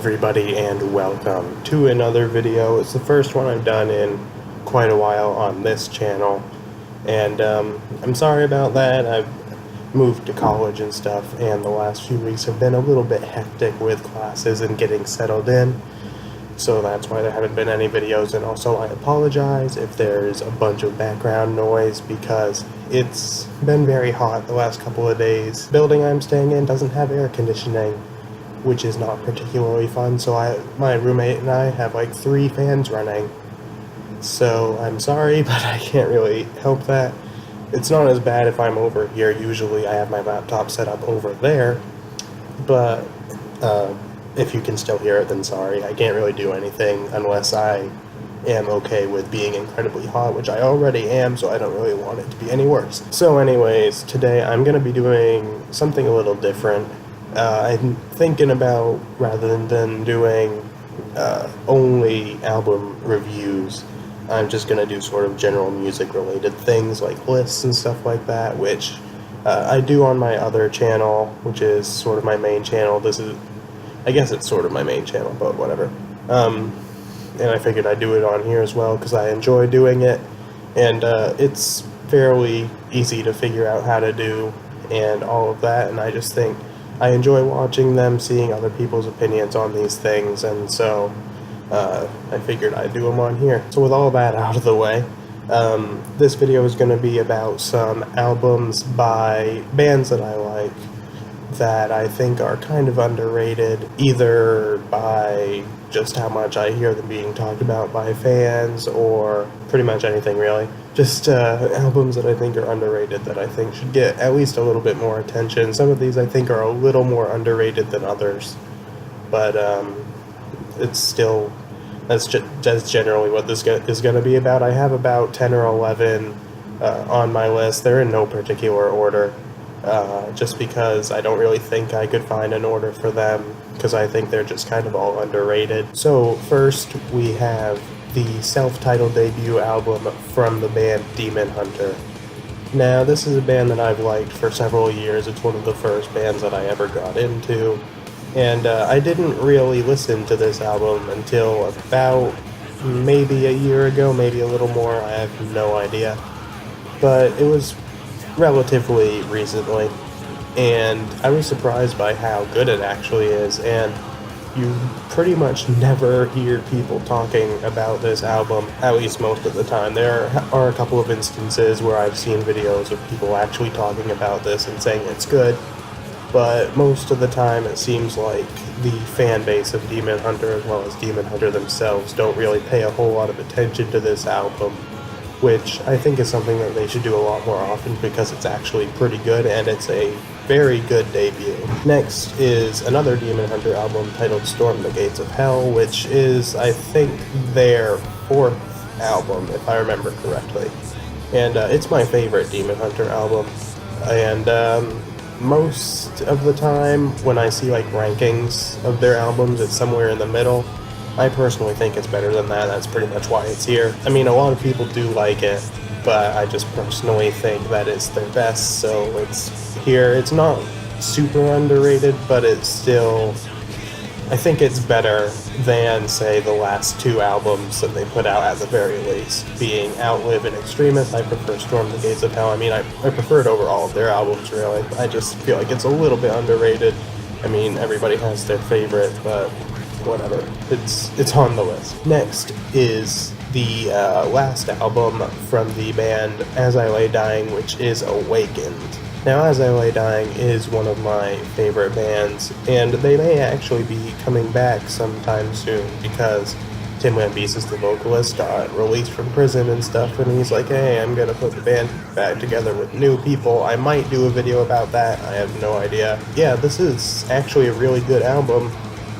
everybody, and welcome to another video. It's the first one I've done in quite a while on this channel, and I'm sorry about that. I've moved to college and stuff, and the last few weeks have been a little bit hectic with classes and getting settled in, so that's why there haven't been any videos. And also I apologize if there's a bunch of background noise because it's been very hot the last couple of days. The building I'm staying in doesn't have air conditioning, which is not particularly fun, so my roommate and I have like 3 fans running. So I'm sorry, but I can't really help that. It's not as bad if I'm over here. Usually I have my laptop set up over there, but if you can still hear it, then sorry. I can't really do anything unless I am okay with being incredibly hot, which I already am, so I don't really want it to be any worse. So anyways, today I'm going to be doing something a little different. I'm thinking about, rather than doing only album reviews, I'm just going to do sort of general music related things like lists and stuff like that, which I do on my other channel, which is sort of my main channel. I guess it's sort of my main channel, but whatever. And I figured I'd do it on here as well because I enjoy doing it, and it's fairly easy to figure out how to do and all of that, and I just think I enjoy watching them, seeing other people's opinions on these things, and so I figured I'd do them on here. So with all that out of the way, this video is going to be about some albums by bands that I like that I think are kind of underrated, either by just how much I hear them being talked about by fans, or pretty much anything really. Just albums that I think are underrated that I think should get at least a little bit more attention. Some of these I think are a little more underrated than others, but it's still, that's generally what this is going to be about. I have about 10 or 11 on my list. They're in no particular order, just because I don't really think I could find an order for them, because I think they're just kind of all underrated. So first we have the self-titled debut album from the band Demon Hunter. Now this is a band that I've liked for several years. It's one of the first bands that I ever got into, and I didn't really listen to this album until about maybe a year ago, maybe a little more, I have no idea, but it was relatively recently, and I was surprised by how good it actually is. And you pretty much never hear people talking about this album, at least most of the time. There are a couple of instances where I've seen videos of people actually talking about this and saying it's good, but most of the time it seems like the fan base of Demon Hunter, as well as Demon Hunter themselves, don't really pay a whole lot of attention to this album, which I think is something that they should do a lot more often, because it's actually pretty good, and it's a very good debut. Next is another Demon Hunter album titled Storm the Gates of Hell, which is, I think, their 4th album, if I remember correctly. And it's my favorite Demon Hunter album, and most of the time when I see like rankings of their albums, it's somewhere in the middle. I personally think it's better than that. That's pretty much why it's here. I mean, a lot of people do like it, but I just personally think that it's their best, so it's here. It's not super underrated, but it's still, I think it's better than, say, the last 2 albums that they put out at the very least, being Outlive and Extremist. I prefer Storm the Gates of Hell. I mean, I prefer it over all of their albums, really. I just feel like it's a little bit underrated. I mean, everybody has their favorite, but whatever, it's on the list. Next is the last album from the band As I Lay Dying, which is Awakened. Now, As I Lay Dying is one of my favorite bands, and they may actually be coming back sometime soon, because Tim Lambesis, the vocalist, got released from prison and stuff, and he's like, hey, I'm gonna put the band back together with new people. I might do a video about that, I have no idea. Yeah, this is actually a really good album,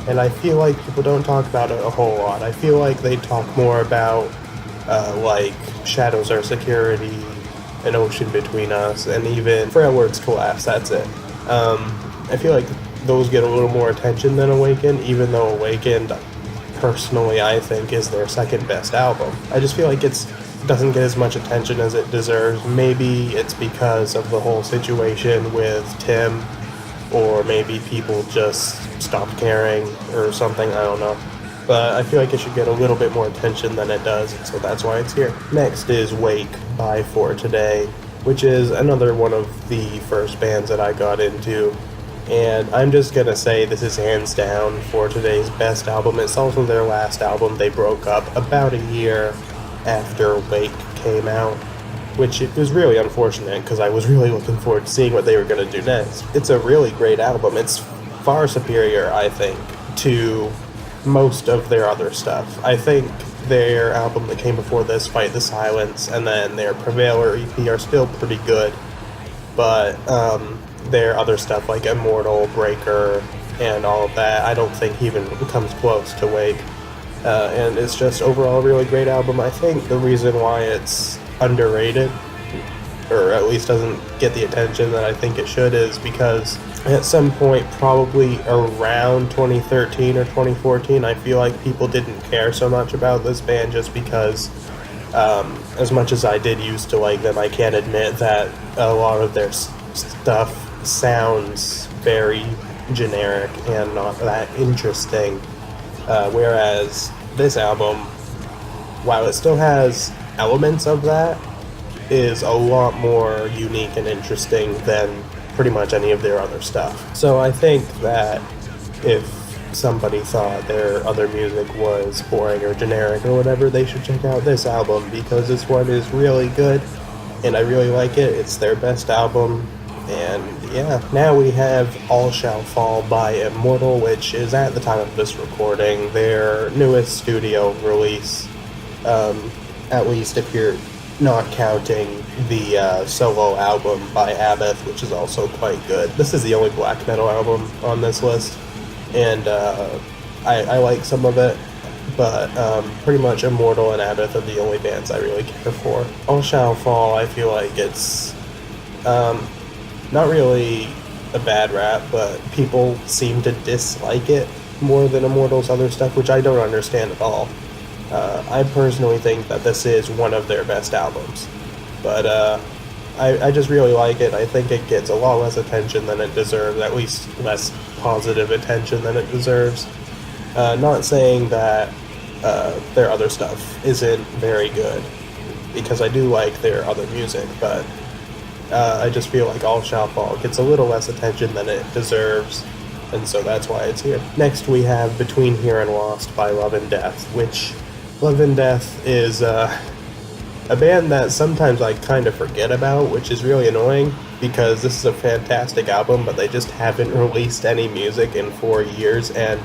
and I feel like people don't talk about it a whole lot. I feel like they talk more about, like, Shadows Are Security, An Ocean Between Us, and even Frailworks Collapse, that's it. I feel like those get a little more attention than Awakened, even though Awakened, personally, I think, is their second best album. I just feel like it doesn't get as much attention as it deserves. Maybe it's because of the whole situation with Tim, or maybe people just stopped caring or something, I don't know. But I feel like it should get a little bit more attention than it does, so that's why it's here. Next is Wake by For Today, which is another one of the first bands that I got into. And I'm just gonna say this is hands down For Today's best album. It's also their last album. They broke up about a year after Wake came out, which it was really unfortunate because I was really looking forward to seeing what they were gonna do next. It's a really great album. It's far superior, I think, to most of their other stuff. I think their album that came before this, Fight the Silence, and then their Prevailer EP are still pretty good, but their other stuff like Immortal, Breaker, and all of that, I don't think even comes close to Wake. And it's just overall a really great album. I think the reason why it's underrated, or at least doesn't get the attention that I think it should, is because at some point, probably around 2013 or 2014, I feel like people didn't care so much about this band just because, as much as I did used to like them, I can't admit that a lot of their stuff sounds very generic and not that interesting. Whereas this album, while it still has elements of that, is a lot more unique and interesting than pretty much any of their other stuff. So I think that if somebody thought their other music was boring or generic or whatever, they should check out this album because this one is really good and I really like it. It's their best album. And yeah, now we have All Shall Fall by Immortal, which is at the time of this recording their newest studio release, at least if you're not counting the solo album by Abbott, which is also quite good. This is the only black metal album on this list, and I like some of it, but pretty much Immortal and Abbott are the only bands I really care for. All Shall Fall, I feel like it's not really a bad rap, but people seem to dislike it more than Immortal's other stuff, which I don't understand at all. I personally think that this is one of their best albums, but I just really like it. I think it gets a lot less attention than it deserves, at least less positive attention than it deserves. Not saying that their other stuff isn't very good, because I do like their other music, but I just feel like All Shall Fall gets a little less attention than it deserves, and so that's why it's here. Next we have Between Here and Lost by Love and Death, which Love and Death is a band that sometimes I kind of forget about, which is really annoying because this is a fantastic album, but they just haven't released any music in 4 years, and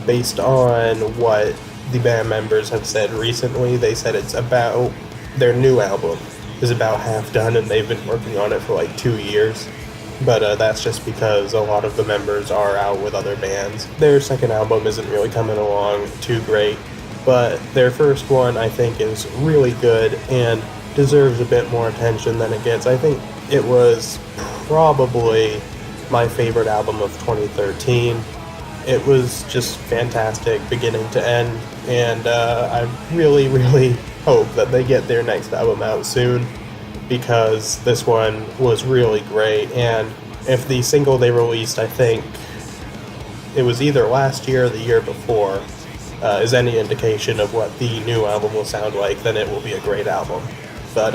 based on what the band members have said recently, they said it's about their new album is about half done and they've been working on it for like 2 years. But that's just because a lot of the members are out with other bands. Their second album isn't really coming along too great, but their first one I think is really good and deserves a bit more attention than it gets. I think it was probably my favorite album of 2013. It was just fantastic beginning to end, and I really, really hope that they get their next album out soon, because this one was really great. And if the single they released, I think it was either last year or the year before, is any indication of what the new album will sound like, then it will be a great album. But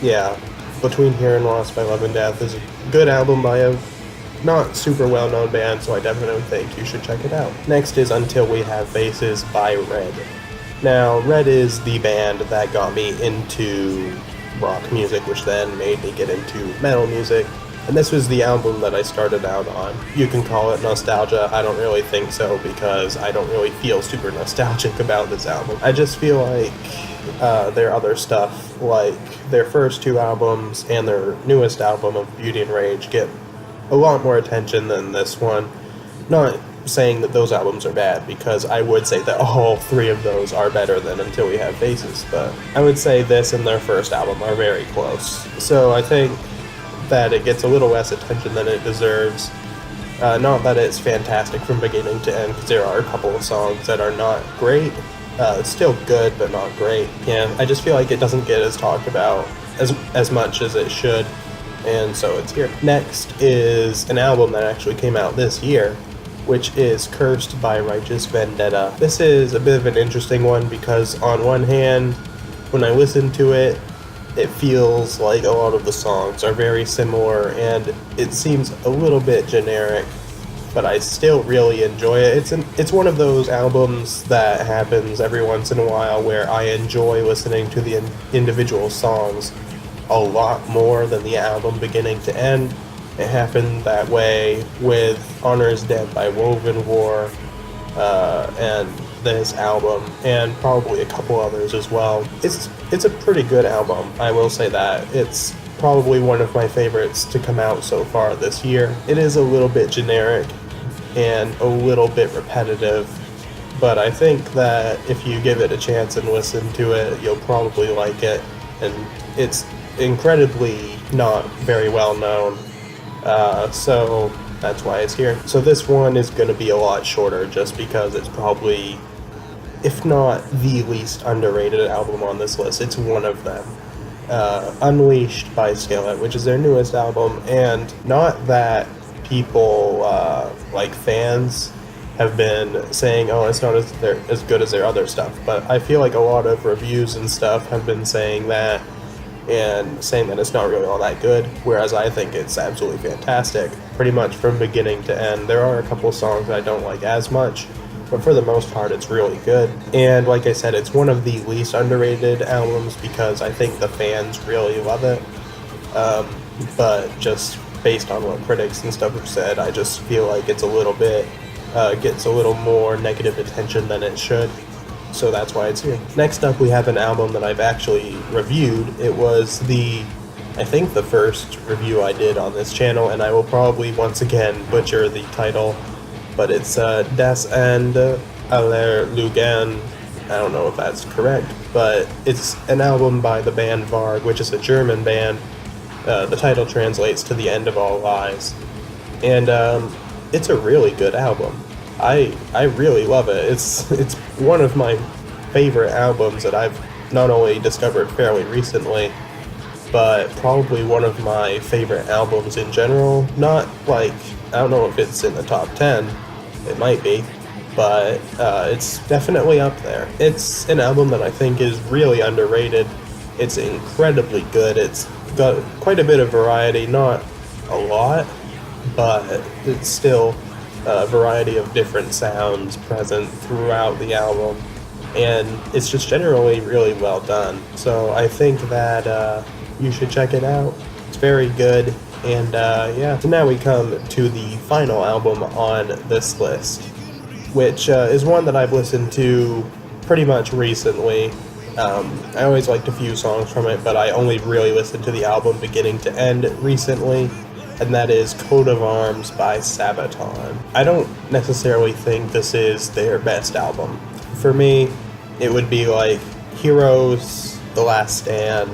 yeah, Between Here and Lost by Love and Death is a good album by a not super well-known band, so I definitely think you should check it out. Next is Until We Have Faces by Red. Now, Red is the band that got me into rock music, which then made me get into metal music, and this was the album that I started out on. You can call it nostalgia. I don't really think so, because I don't really feel super nostalgic about this album. I just feel like their other stuff, like their first two albums and their newest album of Beauty and Rage, get a lot more attention than this one. Not saying that those albums are bad, because I would say that all three of those are better than Until We Have Faces, but I would say this and their first album are very close. So I think that it gets a little less attention than it deserves. Not that it's fantastic from beginning to end, because there are a couple of songs that are not great. It's still good, but not great. Yeah, I just feel like it doesn't get as talked about as much as it should, and so it's here. Next is an album that actually came out this year, which is Cursed by Righteous Vendetta. This is a bit of an interesting one because on one hand, when I listen to it, it feels like a lot of the songs are very similar and it seems a little bit generic, but I still really enjoy it. It's one of those albums that happens every once in a while where I enjoy listening to the individual songs a lot more than the album beginning to end. It happened that way with Honor is Dead by Woven War, and this album, and probably a couple others as well. It's a pretty good album, I will say that. It's probably one of my favorites to come out so far this year. It is a little bit generic and a little bit repetitive, but I think that if you give it a chance and listen to it, you'll probably like it, and it's incredibly not very well known. So that's why it's here. So this one is going to be a lot shorter just because it's probably, if not the least underrated album on this list, it's one of them. Unleashed by Skillet, which is their newest album, and not that people, like fans, have been saying, oh, it's not as good as their other stuff, but I feel like a lot of reviews and stuff have been saying that, and saying that it's not really all that good, whereas I think it's absolutely fantastic, pretty much from beginning to end. There are a couple songs I don't like as much, but for the most part it's really good. And like I said, it's one of the least underrated albums because I think the fans really love it. But just based on what critics and stuff have said, I just feel like it's a little bit, gets a little more negative attention than it should. So that's why it's here. Next up, we have an album that I've actually reviewed. It was I think the first review I did on this channel, and I will probably once again butcher the title, but it's Das Ende aller Lügen. I don't know if that's correct, but it's an album by the band Varg, which is a German band. The title translates to The End of All Lies. And it's a really good album. I really love it. It's one of my favorite albums that I've not only discovered fairly recently, but probably one of my favorite albums in general. Not like, I don't know if it's in the top 10, it might be, but it's definitely up there. It's an album that I think is really underrated. It's incredibly good. It's got quite a bit of variety, not a lot, but it's still a variety of different sounds present throughout the album, and it's just generally really well done. So I think that you should check it out. It's very good, and yeah. So now we come to the final album on this list, which is one that I've listened to pretty much recently. I always liked a few songs from it, but I only really listened to the album beginning to end recently, and that is Coat of Arms by Sabaton. I don't necessarily think this is their best album. For me, it would be like Heroes, The Last Stand,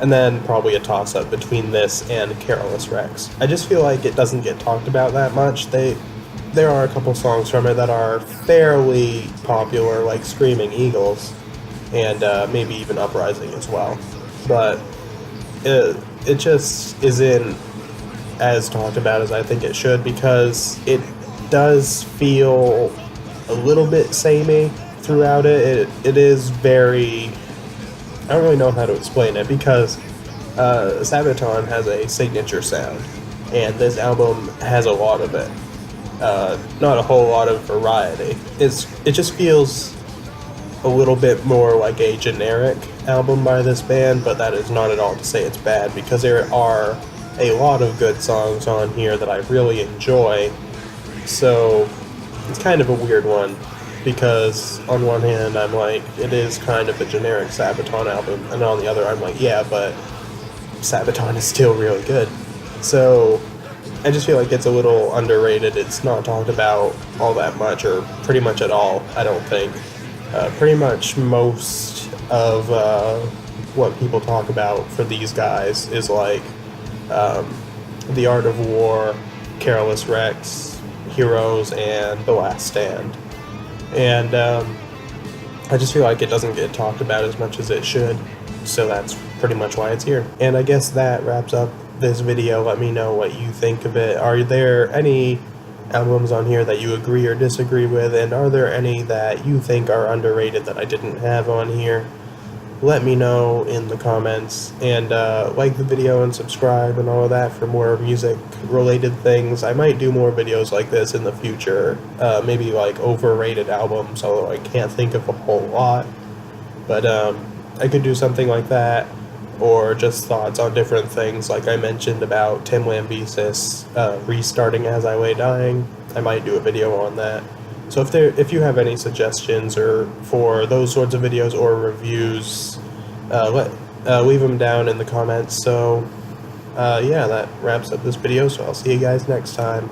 and then probably a toss-up between this and Careless Rex. I just feel like it doesn't get talked about that much. There are a couple songs from it that are fairly popular, like Screaming Eagles, and maybe even Uprising as well. But it just isn't as talked about as I think it should, because it does feel a little bit samey throughout it. It is very, I don't really know how to explain it, because Sabaton has a signature sound, and this album has a lot of it. Not a whole lot of variety. It just feels a little bit more like a generic album by this band, but that is not at all to say it's bad, because there are a lot of good songs on here that I really enjoy. So it's kind of a weird one, because on one hand I'm like, it is kind of a generic Sabaton album, and on the other I'm like, yeah, but Sabaton is still really good. So I just feel like it's a little underrated. It's not talked about all that much, or pretty much at all, I don't think. Pretty much most of what people talk about for these guys is like The Art of War, Careless Rex, Heroes, and The Last Stand. And I just feel like it doesn't get talked about as much as it should, so that's pretty much why it's here. And I guess that wraps up this video. Let me know what you think of it. Are there any albums on here that you agree or disagree with, and are there any that you think are underrated that I didn't have on here? Let me know in the comments, and like the video and subscribe and all of that for more music related things. I might do more videos like this in the future, maybe like overrated albums, although I can't think of a whole lot, but I could do something like that, or just thoughts on different things like I mentioned about Tim Lambesis restarting As I Lay Dying. I might do a video on that. So if you have any suggestions or for those sorts of videos or reviews, leave them down in the comments. So yeah, that wraps up this video, so I'll see you guys next time.